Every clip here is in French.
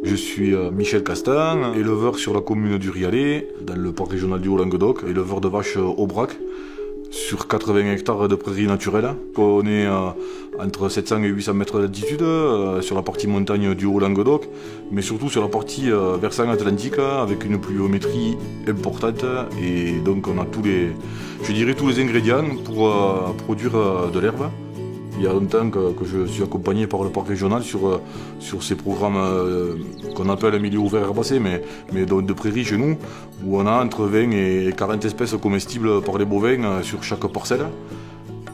Je suis Michel Castin, éleveur sur la commune du Rialet, dans le parc régional du Haut-Languedoc, éleveur de vaches Aubrac, sur 80 hectares de prairies naturelles. On est entre 700 et 800 mètres d'altitude, sur la partie montagne du Haut-Languedoc, mais surtout sur la partie versant atlantique, avec une pluviométrie importante, et donc on a tous les ingrédients pour produire de l'herbe. Il y a longtemps que je suis accompagné par le parc régional sur ces programmes qu'on appelle milieu ouvert herbacé, mais de prairies chez nous, où on a entre 20 et 40 espèces comestibles par les bovins sur chaque parcelle.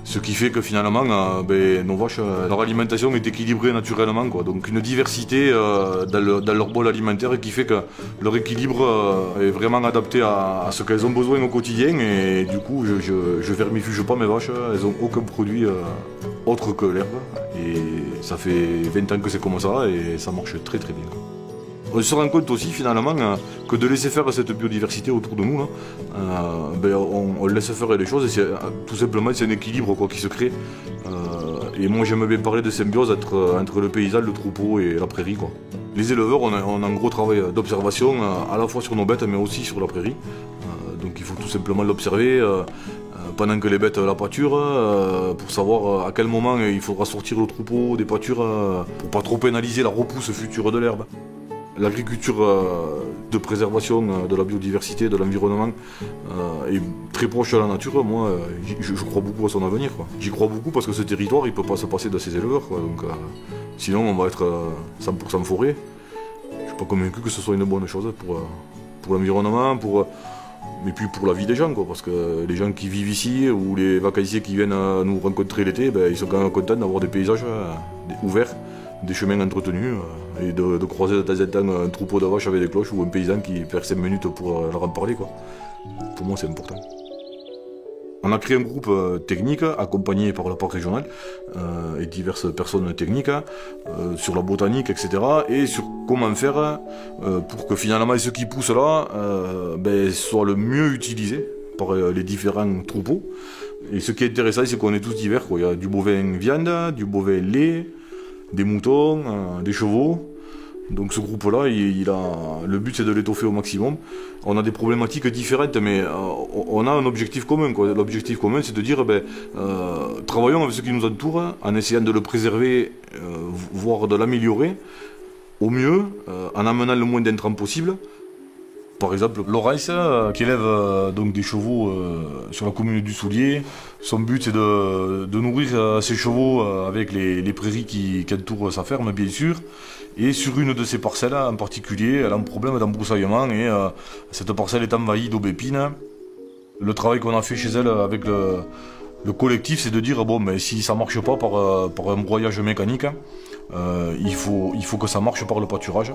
Ce qui fait que finalement, nos vaches, leur alimentation est équilibrée naturellement, quoi. Donc une diversité dans leur bol alimentaire qui fait que leur équilibre est vraiment adapté à ce qu'elles ont besoin au quotidien. Et du coup, je vermifuge pas mes vaches, elles n'ont aucun produit autre que l'herbe. Et ça fait 20 ans que c'est comme ça et ça marche très très bien, quoi. On se rend compte aussi finalement que de laisser faire cette biodiversité autour de nous, on laisse faire les choses et tout simplement c'est un équilibre qui se crée. Et moi j'aime bien parler de symbiose entre le paysan, le troupeau et la prairie, quoi. Les éleveurs on a un gros travail d'observation à la fois sur nos bêtes mais aussi sur la prairie. Donc il faut tout simplement l'observer pendant que les bêtes la pâturent, pour savoir à quel moment il faudra sortir le troupeau des pâtures pour pas trop pénaliser la repousse future de l'herbe. L'agriculture de préservation de la biodiversité, de l'environnement est très proche de la nature. Moi, je crois beaucoup à son avenir, quoi. J'y crois beaucoup parce que ce territoire, il ne peut pas se passer de ses éleveurs, quoi. Donc, sinon, on va être 100% forêt. Je ne suis pas convaincu que ce soit une bonne chose pour l'environnement, mais puis pour la vie des gens, quoi. Parce que les gens qui vivent ici ou les vacanciers qui viennent nous rencontrer l'été, ils sont quand même contents d'avoir des paysages ouverts, des chemins entretenus, et de croiser de temps en temps un troupeau de vaches avec des cloches ou un paysan qui perd 5 minutes pour leur en parler, quoi. Pour moi, c'est important. On a créé un groupe technique accompagné par le parc régional et diverses personnes techniques sur la botanique, etc. et sur comment faire pour que finalement ce qui pousse là soit le mieux utilisé par les différents troupeaux. Et ce qui est intéressant, c'est qu'on est tous divers, quoi. Il y a du bovin viande, du bovin lait, des moutons, des chevaux. Donc ce groupe-là, le but c'est de l'étoffer au maximum. On a des problématiques différentes, mais on a un objectif commun, quoi. L'objectif commun, c'est de dire, travaillons avec ce qui nous entoure, en essayant de le préserver, voire de l'améliorer au mieux, en amenant le moins d'intrants possible. Par exemple, Laurence, qui élève donc des chevaux sur la commune du Soulier. Son but c'est de nourrir ses chevaux avec les prairies qui entourent sa ferme, bien sûr. Et sur une de ces parcelles en particulier, elle a un problème d'embroussaillement et cette parcelle est envahie d'aubépines. Le travail qu'on a fait chez elle avec le collectif, c'est de dire, si ça ne marche pas par un broyage mécanique, il faut que ça marche par le pâturage.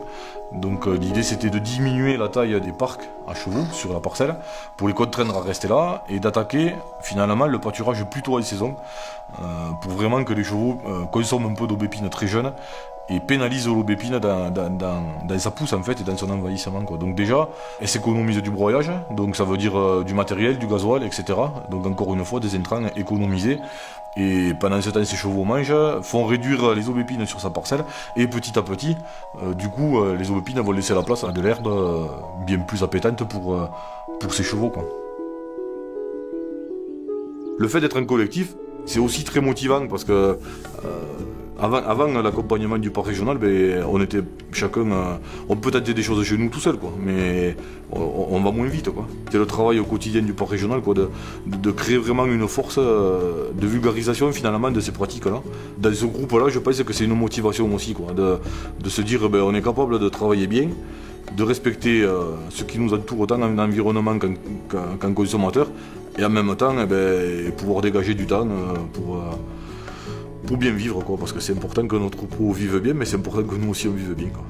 Donc l'idée c'était de diminuer la taille des parcs à chevaux sur la parcelle pour les contraindre à rester là et d'attaquer finalement le pâturage plutôt en saison pour vraiment que les chevaux consomment un peu d'aubépine très jeune et pénalisent l'aubépine dans sa pousse en fait et dans son envahissement, quoi. Donc déjà elle s'économise du broyage, donc ça veut dire du matériel, du gasoil, etc. Donc encore une fois des intrants économisés. Et pendant ce temps, ces chevaux mangent, font réduire les aubépines sur sa parcelle, et petit à petit, les aubépines vont laisser la place à de l'herbe bien plus appétante pour ces chevaux, quoi. Le fait d'être un collectif, c'est aussi très motivant parce que avant l'accompagnement du parc régional, on était chacun, on peut tenter des choses chez nous tout seul, quoi, mais on va moins vite, quoi. C'est le travail au quotidien du parc régional, quoi, de créer vraiment une force de vulgarisation finalement de ces pratiques-là. Dans ce groupe-là, je pense que c'est une motivation aussi, quoi, de se dire on est capable de travailler bien, de respecter ce qui nous entoure autant en environnement qu'en consommateur, et en même temps pouvoir dégager du temps pour bien vivre, quoi, parce que c'est important que notre troupeau vive bien, mais c'est important que nous aussi on vive bien, quoi.